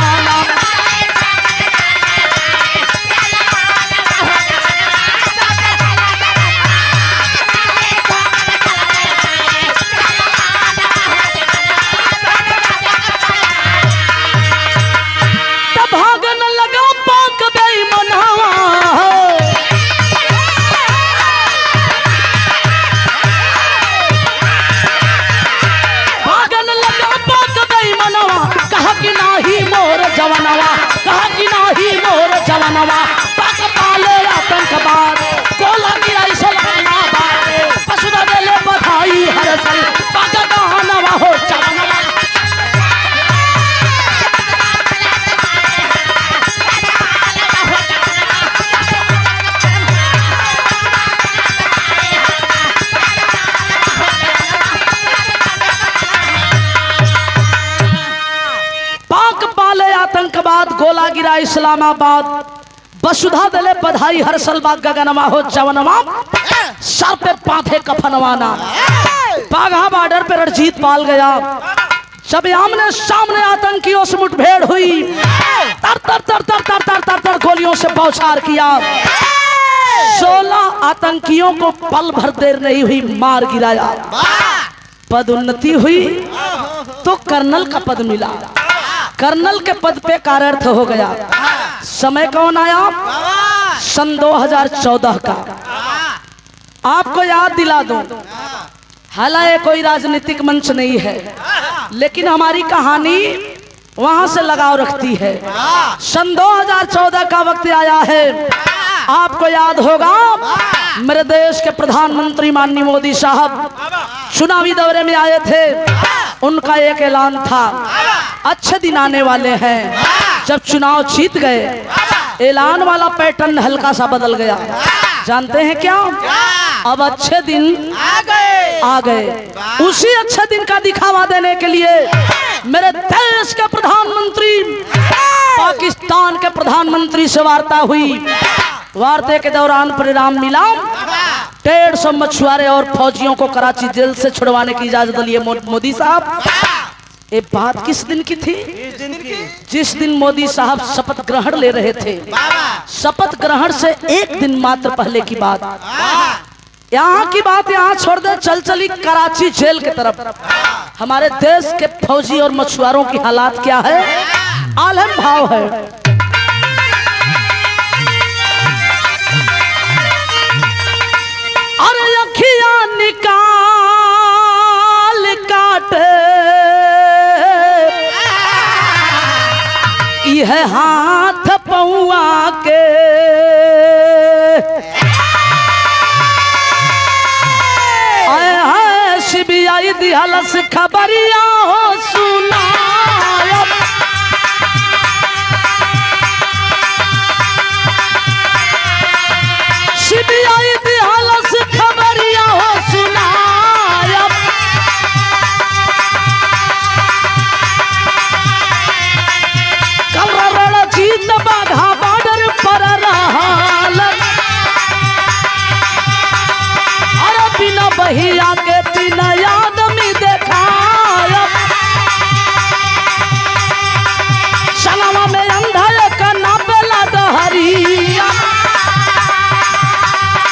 भागन लगा पाक बेईमानवा, इस्लामाबाद वसुधा दले बधाई हर्षल बाग गगनमा हो जवनमा सर पे बांधे कफनवाना। बाघा बॉर्डर पे रणजीत पाल गया। जब आमने सामने आतंकियों से मुठभेड़ हुई, तर तर तर तर तर तर तर तर गोलियों से बौछार किया। 16 आतंकियों को पल भर देर नहीं हुई मार गिराया। पदोन्नति हुई तो कर्नल का पद मिला। कर्नल के पद पे कार्यरत हो गया। समय कौन आया? सन 2014 का। आपको याद दिला दूं, हालांकि कोई राजनीतिक मंच नहीं है, लेकिन हमारी कहानी वहां से लगाव रखती है। सन 2014 का वक्त आया है। आपको याद होगा मेरे देश के प्रधानमंत्री माननीय मोदी साहब चुनावी दौरे में आए थे। उनका एक ऐलान था, अच्छे दिन आने वाले हैं। जब चुनाव जीत गए, ऐलान वाला पैटर्न हल्का सा बदल गया। जानते हैं क्या? अब अच्छे दिन आ गए। उसी अच्छे दिन का दिखावा देने के लिए मेरे देश के प्रधानमंत्री पाकिस्तान के प्रधानमंत्री से वार्ता हुई। वार्ता के दौरान परिणाम मिला, 150 मछुआरे और फौजियों को कराची जेल से छुड़वाने की इजाजत दी मोदी साहब। ये बात किस दिन की थी? जिस दिन मोदी साहब शपथ ग्रहण ले रहे थे। शपथ ग्रहण से एक दिन मात्र पहले की बात। यहाँ की बात यहाँ छोड़ दे, चल चली कराची जेल की तरफ। हमारे देश के फौजी और मछुआरों की हालात क्या है? आलम भाव है। अरे अखियां निकाल काटे यह हाथ पौआ के, आए हाय सीबीआई दिहलस खबरिया हो सुना। सीबीआई दिहलस खबरिया हो सुना। रणजीत बाघा बॉर्डर पर रहल, अरे बिना बहिया के बिना आदमी देखा। सलामा में अंधा एक नापेला दहरिया,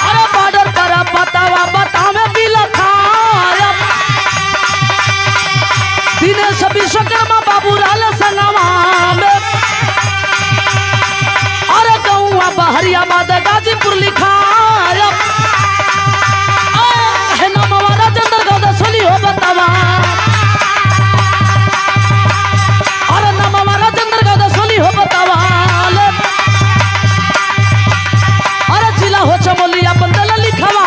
अरे बॉर्डर पर बतावा बतावे बिलखा। दिनेश विश्वकर्मा बाबू रहल संगमा में, बहरिया बात गाजीपुर लिखा है ना। मवारा चंद्र गौदा सोली हो बतावा, अरे ना मवारा चंद्र गौदा सोली हो बतावा। अरे जिला हो चमोलिया बंदला लिखवा।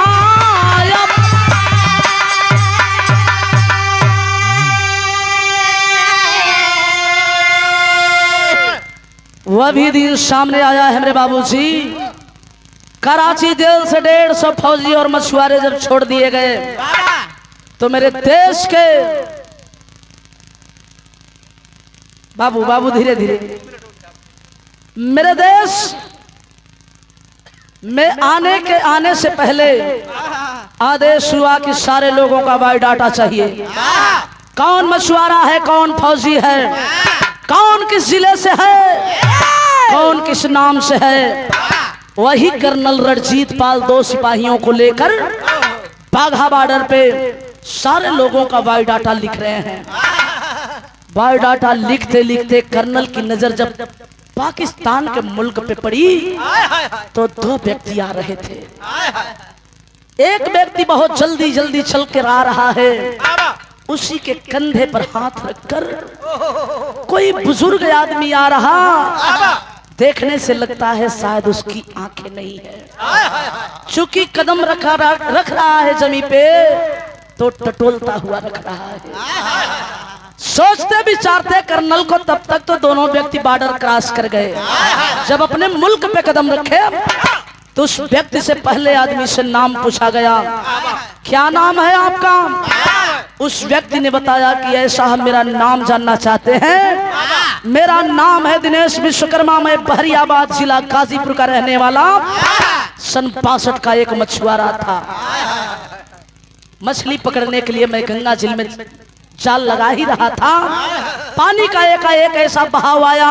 वह भी दिन सामने आया है मेरे बाबूजी। कराची जेल से 150 फौजी और मछुआरे जब छोड़ दिए गए, तो मेरे देश के बाबू धीरे धीरे मेरे देश में आने से पहले आदेश हुआ कि सारे लोगों का बायोडाटा चाहिए। कौन मछुआरा है, कौन फौजी है, कौन किस जिले से है, कौन किस नाम से है। वही कर्नल रणजीत पाल 2 सिपाहियों को लेकर बाघा बॉर्डर पे सारे लोगों का बायोडाटा लिख रहे हैं। बायोडाटा लिखते लिखते कर्नल की नजर जब पाकिस्तान के मुल्क पे पड़ी, तो 2 व्यक्ति आ रहे थे। एक व्यक्ति बहुत जल्दी जल्दी चल कर आ रहा है, उसी के कंधे पर हाथ रखकर कोई बुजुर्ग आदमी आ रहा। देखने से लगता है शायद उसकी आंखें नहीं है, चूंकि कदम रख रहा है जमीन पे, तो टटोलता हुआ रख रहा है। सोचते विचारते कर्नल को तब तक तो दोनों व्यक्ति बॉर्डर क्रॉस कर गए। जब अपने मुल्क पे कदम रखे, तो उस व्यक्ति से पहले आदमी से नाम पूछा गया, क्या नाम है आपका? उस व्यक्ति ने बताया कि ऐसा हम मेरा नाम जानना चाहते हैं। मेरा नाम है दिनेश विश्वकर्मा, मैं बहरियाबाद जिला गाजीपुर का रहने वाला, सन 62 का एक मछुआरा था। मछली पकड़ने के लिए मैं गंगा झील में जाल लगा ही रहा था। पानी का एकाएक ऐसा बहाव आया,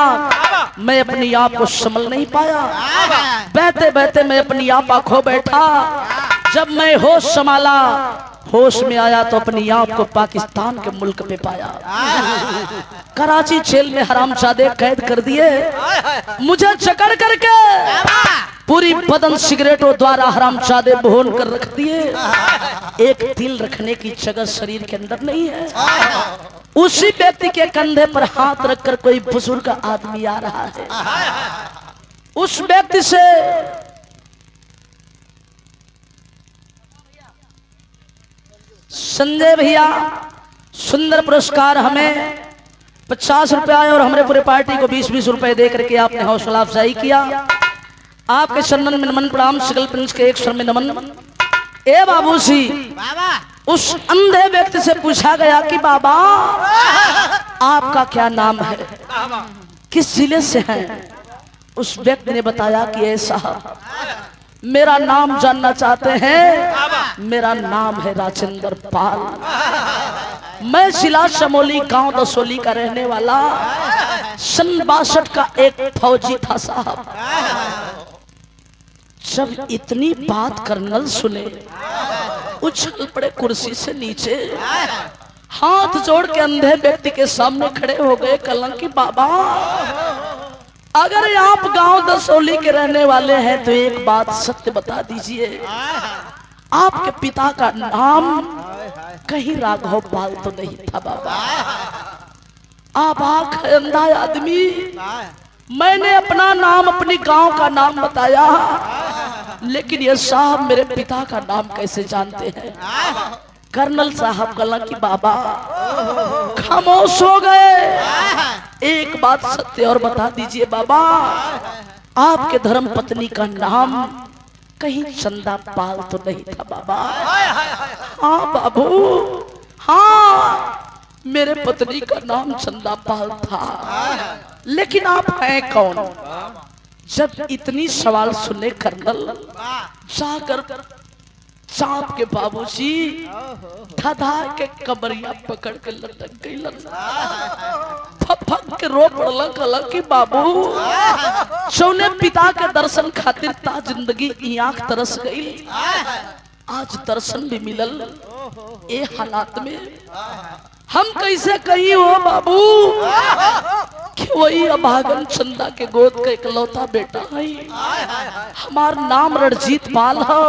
मैं अपनी आप को संभल नहीं पाया। बहते बहते मैं अपनी आपा खो बैठा। जब मैं होश संभाला, होश में आया तो अपनी आप को पाकिस्तान के मुल्क पे पाया। कराची जेल में हरामजादे कैद कर दिए। मुझे जकड़ करके पूरी बदन सिगरेटों द्वारा हरामजादे भोन कर रख दिए। एक दिल रखने की जगह शरीर के अंदर नहीं है। उसी व्यक्ति के कंधे पर हाथ रखकर कोई बुजुर्ग आदमी आ रहा है। उस व्यक्ति से संजय भैया सुंदर पुरस्कार हमें 50 रुपया और हमारे पूरे पार्टी को 20-20 रुपए दे करके आपने हौसला अफजाई किया। आपके चरणन में नमन प्रणाम, सकल प्रिंस के एक स्वर में नमन। ए बाबूजी, उस अंधे व्यक्ति से पूछा गया कि बाबा आपका क्या नाम है, किस जिले से हैं? उस व्यक्ति ने बताया कि ऐसा मेरा नाम जानना चाहते हैं? मेरा नाम है राजेंद्र पाल, मैं जिला चमोली गांव दसोली का रहने वाला, सन 62 का एक फौजी था साहब। जब इतनी बात कर्नल सुने, उछल पड़े कुर्सी से नीचे, हाथ जोड़ के अंधे व्यक्ति के सामने खड़े हो गए। कलंकी बाबा, अगर आप गांव दसोली के रहने वाले हैं तो एक बात सत्य बता दीजिए, आपके पिता का नाम कहीं राघव पाल तो नहीं था बाबा? आप आंख अंधा आदमी, मैंने अपना नाम, अपनी गांव का नाम बताया, लेकिन ये साहब मेरे पिता का नाम कैसे जानते हैं? कर्नल साहब कला की बाबा खामोश हो गए। एक बात सत्य और बता दीजिए बाबा, आपके धर्म पत्नी का नाम कहीं चंदा पाल तो नहीं था बाबा? हाँ बाबू, हाँ मेरे पत्नी का नाम चंदा पाल था, लेकिन आप हैं कौन? जब इतनी सवाल सुने कर्नल, जाकर सांप के बाबूजी धधा के कमरिया पकड़ के लटक गई। फक के रो पड़ला। कला कि बाबू सोने पिता के दर्शन खातिर ता जिंदगी की आंख तरस गई, आज दर्शन भी मिलल। ए हालात में हम कैसे कही हो बाबू कि वही अभागन चंदा के गोद का इकलौता बेटा है। हमार नाम रणजीत पाल हो,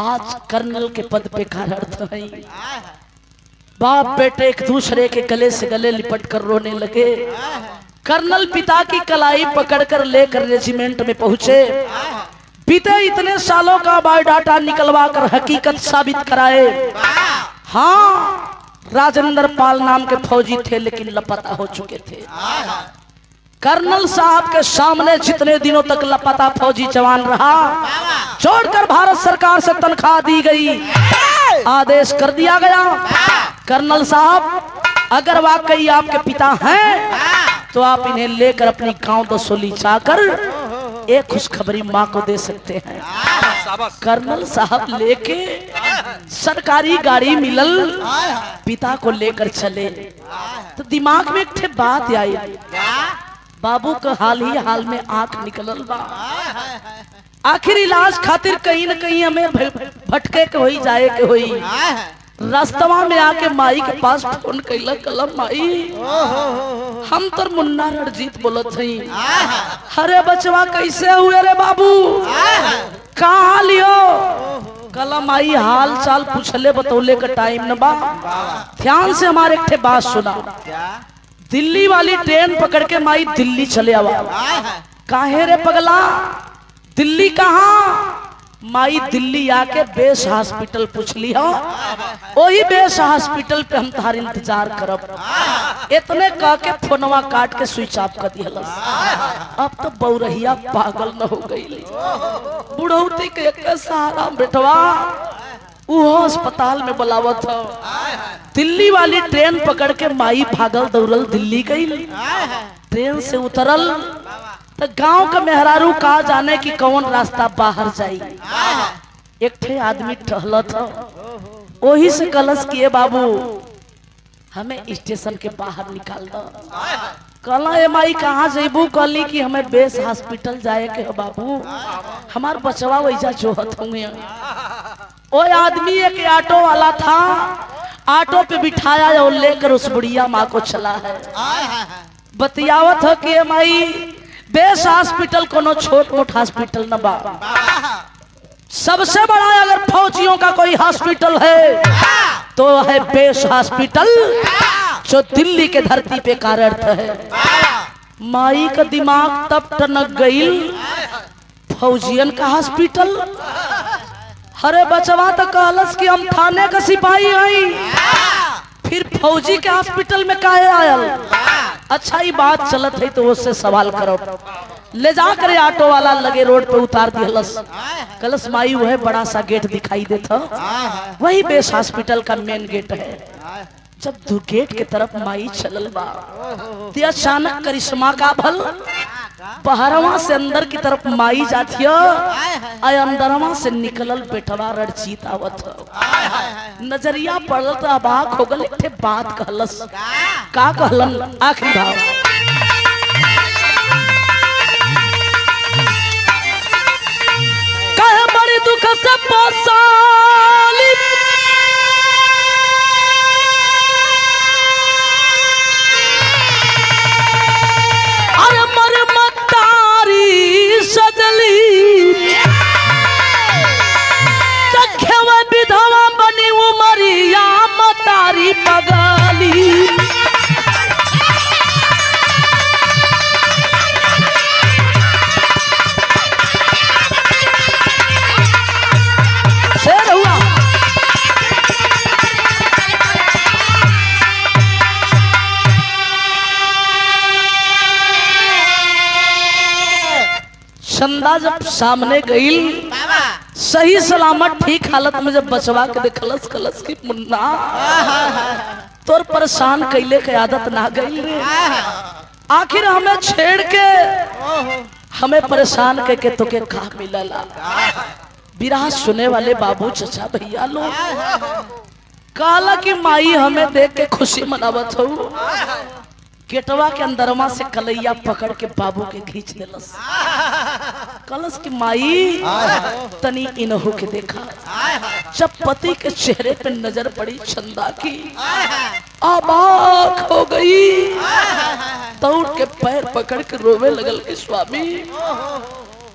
आज कर्नल के पद पे कार्यरत है। बाप बेटे एक दूसरे के गले से गले लिपट कर रोने लगे। कर्नल पिता की कलाई पकड़कर लेकर रेजिमेंट में पहुंचे। बीते इतने सालों का बायोडाटा निकलवा कर हकीकत साबित कराए। हाँ, राजेंद्र पाल नाम के फौजी थे, लेकिन लापता हो चुके थे। कर्नल साहब के सामने जितने दिनों तक लापता फौजी जवान रहा, छोड़कर भारत सरकार से तनख्वाह दी गई, आदेश कर दिया गया, कर्नल साहब अगर वाकई आपके पिता हैं तो आप इन्हें लेकर अपनी गांव दसोली जाकर एक खुशखबरी माँ को दे सकते हैं। कर्नल साहब लेके सरकारी गाड़ी मिलल, पिता को लेकर चले तो दिमाग में एक बात आई, बाबू का हाल ही हाल में आंख निकलल बा, आखिर इलाज खातिर कहीं न कहीं हमें भटके के होई जाए के होई। रास्तवा में आके माई के पास फोन कैला, कलम माई हम तो मुन्ना रणजीत बोलत हई। अरे बचवा कैसे हुए रे बाबू, कहाँ लियो? कलम आई हाल चाल पूछले बतौले का टाइम न बा। ध्यान से हमारे एक बात सुना, दिल्ली वाली ट्रेन पकड़ के माई दिल्ली चले आवा। काहे रे पगला, दिल्ली कहाँ? माई दिल्ली आके बेस हॉस्पिटल पूछ लिया, वही बेस हॉस्पिटल पे हम तार इंतजार करब। इतने कह के फोनवा काट के स्विच ऑफ कर दिया। अब तो बौरहिया पागल न हो गई, बुढ़ौती के सहारा बेटवा वो अस्पताल में बुलावत था। दिल्ली वाली ट्रेन पकड़ के माई भागल दौड़ल दिल्ली गई। ट्रेन से उतरल तो गांव का मेहरारू का जाने की कौन रास्ता बाहर जाई। एक थे आदमी टहला था, वही से कलश किए बाबू हमें स्टेशन के बाहर निकाल दो। कहला ए माई कहाँ जेबू? कहली कि हमें बेस हॉस्पिटल जाए के हो बाबू, हमार बचवा वैसा जोहत होंगे। वो आदमी एक ऑटो वाला था, ऑटो पे बिठाया और लेकर उस बुढ़िया माँ को चला है। बतियावत हो कि माई बेस हॉस्पिटल कोनो छोट मोट हॉस्पिटल न बा, सबसे बड़ा अगर फौजियों का कोई हॉस्पिटल है तो है बेस हॉस्पिटल, जो दिल्ली के धरती पे कार्यरत है। माई का दिमाग तब टनक गई, फौजियन का हॉस्पिटल? अरे बचवा तो कहलस कि हम थाने का सिपाही आई, फिर फौजी के हॉस्पिटल में काहे आयल? अच्छा ही बात चलत है तो उससे सवाल करो। ले जा कर ऑटो वाला लगे रोड पे उतार दिहलस। कलस माई वह बड़ा सा गेट दिखाई देता, वही बेस हॉस्पिटल का मेन गेट है। जब दो गेट के तरफ माई चलल बा ते अचानक करिश्मा का भल बहरवा से अंदर की तरफ माई जाती है, अंदरवा से निकलल बेटवा रणजीत आवत। नजरिया पड़ल तो अबाक हो गल। एक बात कहलस, का कहलन? आखिरी भाव कहे बड़ी दुख से पोसाली, अरे मर मतारी सजली, रखे विधवा बनी उमरिया मतारी पगली। चंदा जब सामने गई सही सलामत ठीक हालत में, जब बचवा के देखलस कलस की मुन्ना तोर परेशान कैले के आदत ना गई रे, आखिर हमें छेड़ के हमें परेशान करके तो के का मिलला। विराह सुने वाले बाबू चचा भैया लोग कहला कि माई हमें देख के खुशी मनावत हो। गेटवा के अंदरमा से कलैया पकड़ के बाबू के खींच देलस। कलस की माई तनी इनहु के देखा। जब पति के चेहरे पे नजर पड़ी चंदा की, अबाक हो गई, दौड़ के पैर पकड़ के रोवे लगल कि स्वामी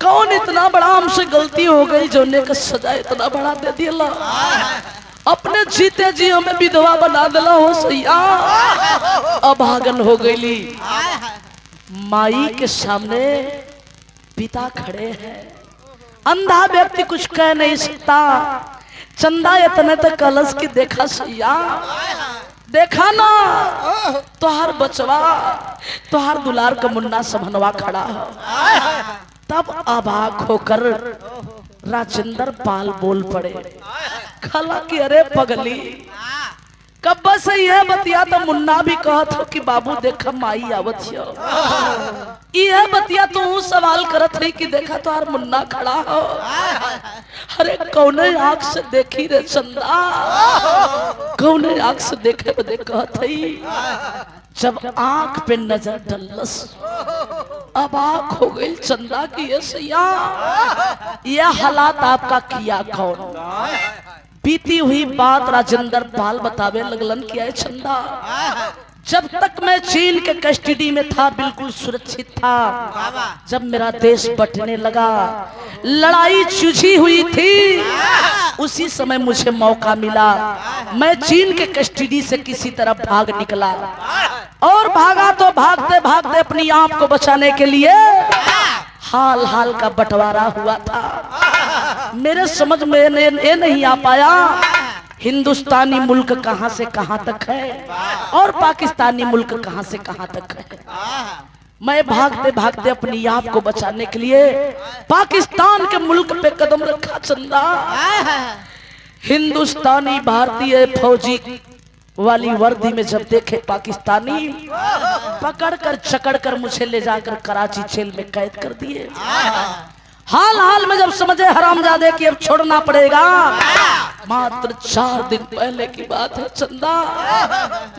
कौन इतना बड़ा हमसे गलती हो गई, जोने का सजा इतना बड़ा दे दिया, अपने जीते जी हमें विधवा बना दिला हो सैया। अभागन हो गई। माई के सामने पिता खड़े हैं, अंधा व्यक्ति कुछ कह नहीं सकता। चंदा इतने तक कलश की देखा सैया, देखा ना तोहार बचवा, तोहार दुलार का मुन्ना समनवा खड़ा है। तब अभाग होकर राजेंद्र पाल बोल पड़े, खला कि अरे पगली कब बस यह बतिया तो मुन्ना भी कहत हो कि बाबू देखा माई आवत हो। यह बतिया तू सवाल करत है कि देखा तो हर मुन्ना खड़ा हो। अरे कौने आंख से देखी रे चंदा, कौने आंख से देखे बदे कहत है। जब आंख पे नजर डलस अबाक हो गई चंदा की, ये सैया यह हालात आपका किया कौन? बीती हुई बात राजेंद्र पाल बतावे लगलन किया है चंदा। जब तक मैं चीन के कस्टडी में था बिल्कुल सुरक्षित था, जब मेरा देश बंटने लगा, लड़ाई चुझी हुई थी, उसी समय मुझे मौका मिला, मैं चीन के कस्टडी से किसी तरह भाग निकला और भागा तो भागते भागते अपनी आप को बचाने के लिए हाल हाल का बंटवारा हुआ था। मेरे समझ में ये नहीं आ पाया हिंदुस्तानी मुल्क कहां से कहां तक है और पाकिस्तानी मुल्क कहां से कहां तक है। मैं भागते भागते अपनी आप को बचाने के लिए पाकिस्तान के मुल्क पे कदम रखा चंदा। हिंदुस्तानी भारतीय फौजी वाली वर्दी में जब देखे पाकिस्तानी, पकड़कर चकड़कर मुझे ले जाकर कराची जेल में कैद कर दिए। हाल हाल में जब समझे हरामजादे कि अब छोड़ना पड़ेगा, मात्र 4 दिन पहले की बात है चंदा,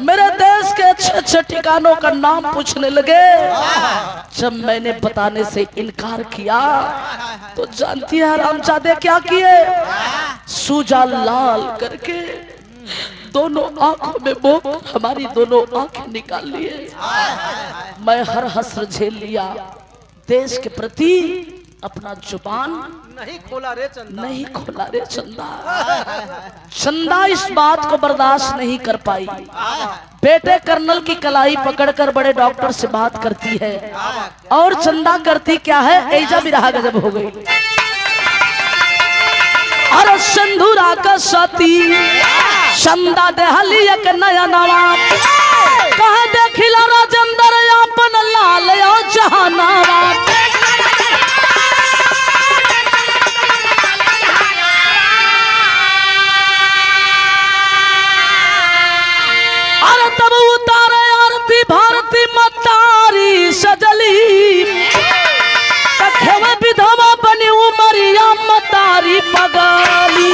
मेरे देश के अच्छे अच्छे ठिकानों का नाम पूछने लगे। जब मैंने बताने से इनकार किया तो जानती है हरामजादे क्या किए? सूजा लाल करके दोनों आंखों में बोक हमारी दोनों आंखें निकाल लिए। मैं हर हसर झेल लिया, देश के प्रति अपना जुबान नहीं खोला रे चंदा, नहीं खोला रे चंदा। चंदा इस बात को बर्दाश्त नहीं कर पाई। बेटे कर्नल की कलाई पकड़कर बड़े डॉक्टर से बात करती है, और चंदा करती क्या है? ऐजा भी रहा गजब हो गई। अरे सिंधुरा का सती चंदा देहली एक नया नवा, कहा देखिला राजेंद्र अपन लाल जहानावा। अरे तब उतारे आरती भारती मतारी सजली, तखेवे विधवा बनी उमरिया मतारी पगाली।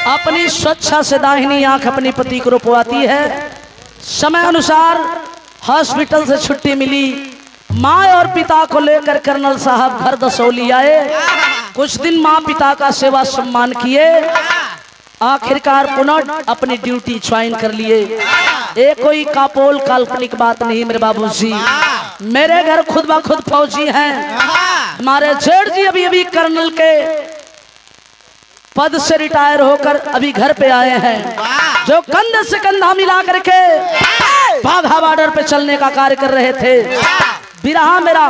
अपनी स्वच्छा से दाहिनी आंख अपनी पति को रोपवाती है। समय अनुसार हॉस्पिटल से छुट्टी मिली। माँ और पिता को लेकर कर्नल साहब घर दसौली आए। कुछ दिन माँ पिता का सेवा सम्मान किए, आखिरकार पुनः अपनी ड्यूटी ज्वाइन कर लिए। ये कोई कापोल काल्पनिक बात नहीं मेरे बाबूजी, मेरे घर खुद ब खुद फौजी हैं। हमारे जेठ जी अभी अभी कर्नल के पद से रिटायर होकर अभी घर पे आए हैं, जो कंधे से कंधा मिला करके वाघा बॉर्डर पे चलने का कार्य कर रहे थे। बिरहा मेरा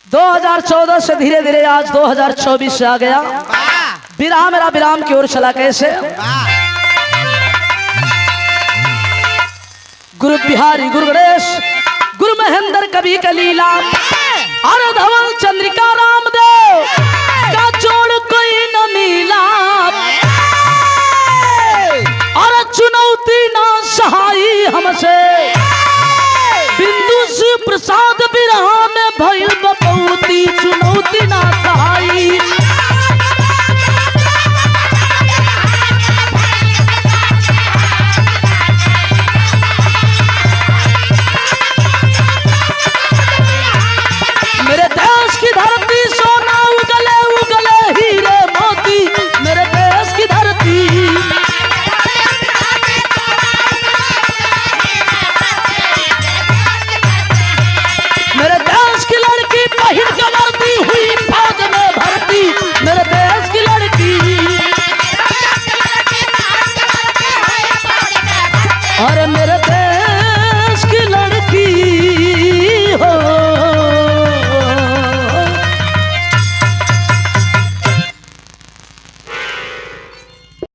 2014 से धीरे धीरे आज 2024 से आ गया। बिरहा मेरा विराम की ओर चला कैसे? गुरु बिहारी गुरु गणेश गुरु महेंद्र कवि कलीला, अरे धवल चंद्रिका रामदेव का जोड़ कोई न मिला। और चुनौती ना सहाई हमसे, बिंदु से प्रसाद